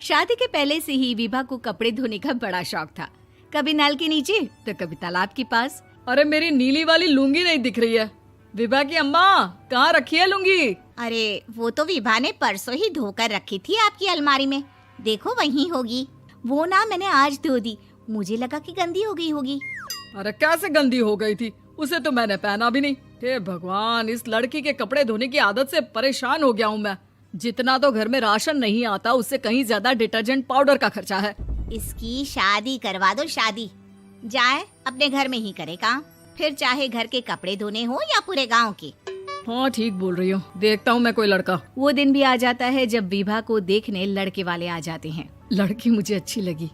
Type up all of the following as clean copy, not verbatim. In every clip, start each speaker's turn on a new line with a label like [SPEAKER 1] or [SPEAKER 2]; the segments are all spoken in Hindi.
[SPEAKER 1] शादी के पहले से ही विभा को कपड़े धोने का बड़ा शौक था। कभी नल के नीचे तो कभी तालाब के पास।
[SPEAKER 2] अरे मेरी नीली वाली लुंगी नहीं दिख रही है। विभा की अम्मा, कहाँ रखी है लुंगी?
[SPEAKER 3] अरे वो तो विभा ने परसों ही धोकर रखी थी आपकी अलमारी में, देखो वहीं होगी। वो ना मैंने आज धो दी, मुझे लगा कि गंदी हो गई होगी।
[SPEAKER 2] अरे कैसे गंदी हो गई थी? उसे तो मैंने पहना भी नहीं। हे भगवान, इस लड़की के कपड़े धोने की आदत से परेशान हो गया हूँ मैं। जितना तो घर में राशन नहीं आता, उससे कहीं ज्यादा डिटर्जेंट पाउडर का खर्चा है।
[SPEAKER 3] इसकी शादी करवा दो, शादी जाए अपने घर में ही करे काम, फिर चाहे घर के कपड़े धोने हो या पूरे गांव के।
[SPEAKER 2] हाँ ठीक बोल रही हूँ, देखता हूँ मैं कोई लड़का।
[SPEAKER 1] वो दिन भी आ जाता है जब विभा को देखने लड़के वाले आ जाते हैं।
[SPEAKER 2] लड़की मुझे अच्छी लगी।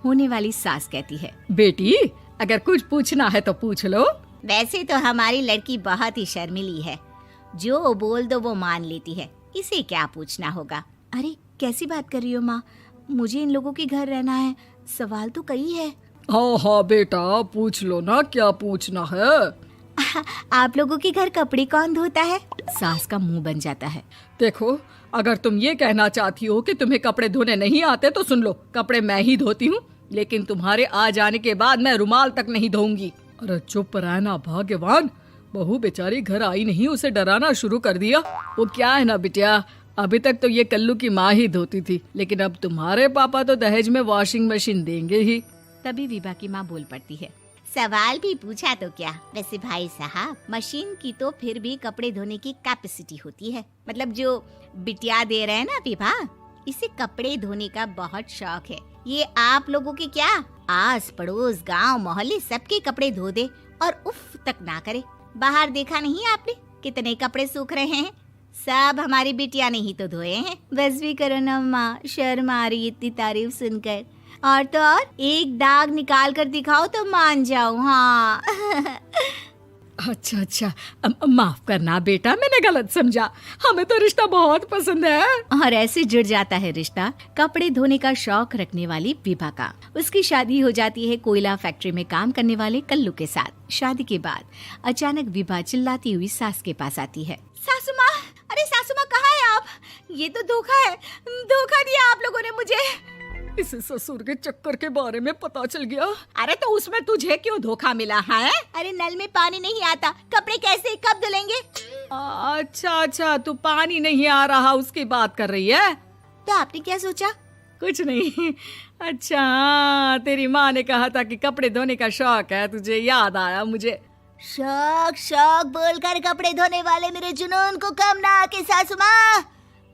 [SPEAKER 1] होने वाली सास कहती है,
[SPEAKER 2] बेटी अगर कुछ पूछना है तो पूछ लो।
[SPEAKER 3] वैसे तो हमारी लड़की बहुत ही शर्मीली है, जो बोल दो वो मान लेती है, इसे क्या पूछना होगा।
[SPEAKER 1] अरे कैसी बात कर रही हो माँ, मुझे इन लोगों के घर रहना है, सवाल तो कई है।
[SPEAKER 2] हाँ हाँ बेटा, पूछ लो ना, क्या पूछना है।
[SPEAKER 1] आप लोगों के घर कपड़े कौन धोता है? सास का मुंह बन जाता है।
[SPEAKER 2] देखो, अगर तुम ये कहना चाहती हो कि तुम्हें कपड़े धोने नहीं आते तो सुन लो, कपड़े मैं ही धोती हूँ, लेकिन तुम्हारे आ जाने के बाद मैं रुमाल तक नहीं धोऊंगी। अरे चुप रहना भाग्यवान, बहू बेचारी घर आई नहीं, उसे डराना शुरू कर दिया। वो क्या है ना बिटिया, अभी तक तो ये कल्लू की माँ ही धोती थी, लेकिन अब तुम्हारे पापा तो दहेज में वॉशिंग मशीन देंगे ही।
[SPEAKER 1] तभी विभा की माँ बोल पड़ती है,
[SPEAKER 3] सवाल भी पूछा तो क्या। वैसे भाई साहब, मशीन की तो फिर भी कपड़े धोने की कैपेसिटी होती है। मतलब जो बिटिया दे रहे हैं ना विभा, इसे कपड़े धोने का बहुत शौक है। ये आप लोगों के क्या, आस पड़ोस गांव मोहल्ले सबके कपड़े धो दे और उफ तक ना करे। बाहर देखा नहीं आपने कितने कपड़े सूख रहे हैं, सब हमारी बिटिया ने ही तो धोए हैं।
[SPEAKER 1] बस भी करो ना माँ, शर्म आ रही इतनी तारीफ सुनकर। और तो और एक दाग निकाल कर दिखाओ तो मान जाओ। हाँ
[SPEAKER 2] अच्छा, माफ करना बेटा, मैंने गलत समझा। हमें तो रिश्ता बहुत पसंद है।
[SPEAKER 1] और ऐसे जुड़ जाता है रिश्ता कपड़े धोने का शौक रखने वाली विभा का। उसकी शादी हो जाती है कोयला फैक्ट्री में काम करने वाले कल्लू के साथ। शादी के बाद अचानक विभा चिल्लाती हुई सास के पास आती है।
[SPEAKER 3] सासू माँ, अरे सासू माँ कहाँ है आप? ये तो धोखा है, धोखा दिया आप लोगों ने मुझे।
[SPEAKER 2] इसे ससुर के चक्कर के बारे में पता चल गया।
[SPEAKER 3] अरे तो उसमें तुझे क्यों धोखा मिला है? अरे नल में पानी नहीं आता, कपड़े कैसे कब धुलेंगे?
[SPEAKER 2] अच्छा, तू पानी नहीं आ रहा उसकी बात कर रही है।
[SPEAKER 3] तो आपने क्या सोचा?
[SPEAKER 2] कुछ नहीं। अच्छा, तेरी माँ ने कहा था कि कपड़े धोने का शौक है तुझे, याद आया मुझे।
[SPEAKER 3] शौक बोलकर कपड़े धोने वाले मेरे जुनून को कम ना आके सासू माँ,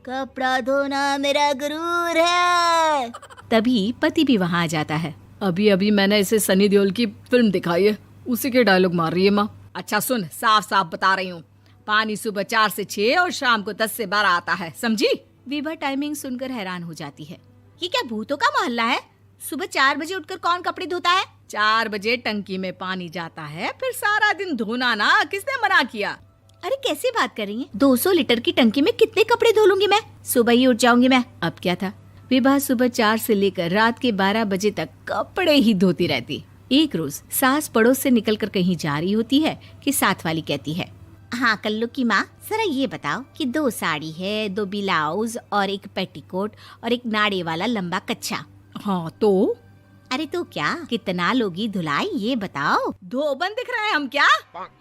[SPEAKER 3] कपड़ा धोना मेरा गुरूर है।
[SPEAKER 1] तभी पति भी वहाँ आ जाता है।
[SPEAKER 2] अभी मैंने इसे सनी देओल की फिल्म दिखाई है, उसी के डायलॉग मार रही है माँ। अच्छा सुन, साफ साफ बता रही हूँ, पानी सुबह 4 से 6 और शाम को 10 से 12 आता है, समझी?
[SPEAKER 1] विभा टाइमिंग सुनकर हैरान हो जाती है।
[SPEAKER 3] ये क्या भूतों का मोहल्ला है? सुबह 4 बजे उठकर कौन कपड़े धोता है?
[SPEAKER 2] 4 बजे टंकी में पानी जाता है, फिर सारा दिन धोना ना, किसने मना किया?
[SPEAKER 1] अरे कैसी बात कर रही हैं? 200 लीटर की टंकी में कितने कपड़े धो लूंगी मैं, सुबह ही उठ जाऊंगी मैं। अब क्या था, विभा सुबह 4 से लेकर रात के 12 बजे तक कपड़े ही धोती रहती। एक रोज सास पड़ोस से निकलकर कहीं जा रही होती है कि साथ वाली कहती है,
[SPEAKER 3] हाँ कल्लू की माँ, जरा ये बताओ कि 2 साड़ी है, 2 ब्लाउज और एक पेटीकोट और एक नाड़े वाला लंबा कच्छा।
[SPEAKER 2] हाँ तो?
[SPEAKER 3] अरे तो क्या, कितना लोगी धुलाई ये बताओ।
[SPEAKER 2] धोबन दिख रहे हैं हम क्या?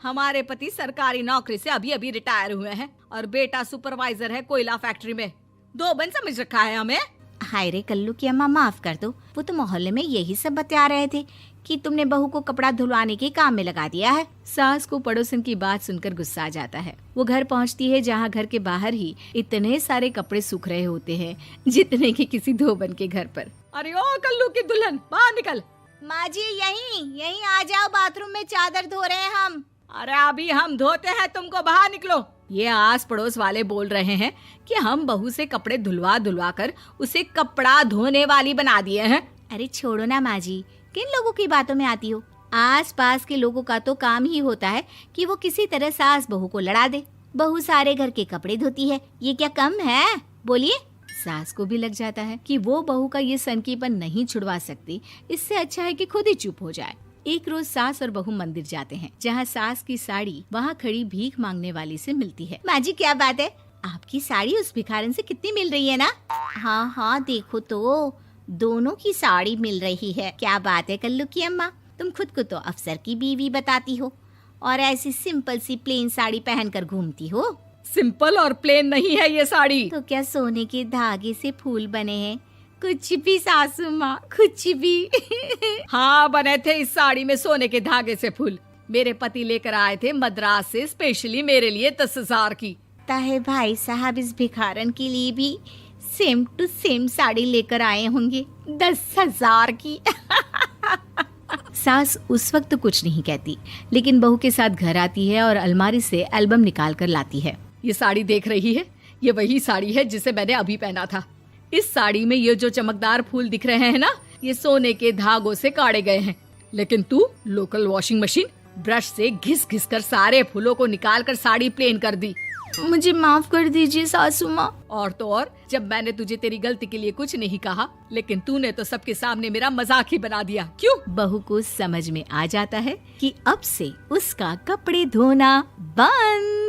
[SPEAKER 2] हमारे पति सरकारी नौकरी से अभी रिटायर हुए हैं और बेटा सुपरवाइजर है कोयला फैक्ट्री में। धोबन समझ रखा है हमें?
[SPEAKER 3] हाय रे कल्लू की अम्मा, माफ कर दो, वो तो मोहल्ले में यही सब बता रहे थे कि तुमने बहू को कपड़ा धुलवाने के काम में लगा दिया है।
[SPEAKER 1] सास को पड़ोसन की बात सुनकर गुस्सा आ जाता है। वो घर पहुंचती है जहां घर के बाहर ही इतने सारे कपड़े सूख रहे होते हैं जितने कि किसी धोबन के घर पर।
[SPEAKER 2] अरे ओ कल्लू की दुल्हन, बाहर निकल।
[SPEAKER 3] माँ जी यहीं आ जाओ, बाथरूम में चादर धो रहे हैं हम।
[SPEAKER 2] अरे अभी हम धोते हैं, तुमको बाहर निकलो। ये आस पड़ोस वाले बोल रहे हैं कि हम बहू से कपड़े धुलवा कर उसे कपड़ा धोने वाली बना दिए हैं।
[SPEAKER 1] अरे छोड़ो ना माँ जी, किन लोगों की बातों में आती हो? आस पास के लोगों का तो काम ही होता है कि वो किसी तरह सास बहू को लड़ा दे। बहू सारे घर के कपड़े धोती है, ये क्या कम है? बोलिए। सास को भी लग जाता है कि वो बहू का ये सनकीपन नहीं छुड़वा सकती, इससे अच्छा है कि खुद ही चुप हो जाए। एक रोज सास और बहू मंदिर जाते हैं, जहाँ सास की साड़ी वहाँ खड़ी भीख मांगने वाली से मिलती है।
[SPEAKER 3] माँ जी क्या बात है, आपकी साड़ी उस भिखारन से कितनी मिल रही है ना? हाँ हाँ, देखो तो दोनों की साड़ी मिल रही है। क्या बात है कल्लू की अम्मा, तुम खुद को तो अफसर की बीवी बताती हो और ऐसी सिंपल सी प्लेन साड़ी पहनकर घूमती हो।
[SPEAKER 2] सिंपल और प्लेन नहीं है ये साड़ी।
[SPEAKER 3] तो क्या सोने के धागे से फूल बने हैं? कुछ भी सासू माँ, कुछ भी।
[SPEAKER 2] हाँ, बने थे इस साड़ी में सोने के धागे से फूल। मेरे पति लेकर आए थे मद्रास से स्पेशली मेरे लिए 10,000 की।
[SPEAKER 3] ताहे भाई साहब इस भिखारन के लिए भी सेम टू सेम साड़ी लेकर आए होंगे 10,000 की।
[SPEAKER 1] सास उस वक्त तो कुछ नहीं कहती, लेकिन बहू के साथ घर आती है और अलमारी से एल्बम निकाल कर लाती है।
[SPEAKER 2] ये साड़ी देख रही है, ये वही साड़ी है जिसे मैंने अभी पहना था। इस साड़ी में ये जो चमकदार फूल दिख रहे हैं ना, ये सोने के धागों से काढ़े गए हैं। लेकिन तू लोकल वॉशिंग मशीन ब्रश से घिस घिस कर सारे फूलों को निकाल कर साड़ी प्लेन कर दी।
[SPEAKER 1] मुझे माफ कर दीजिए सासू माँ।
[SPEAKER 2] और तो और, जब मैंने तुझे तेरी गलती के लिए कुछ नहीं कहा, लेकिन तूने तो सबके सामने मेरा मजाक ही बना दिया। क्यों?
[SPEAKER 1] बहू को समझ में आ जाता है कि अब से उसका कपड़े धोना बंद।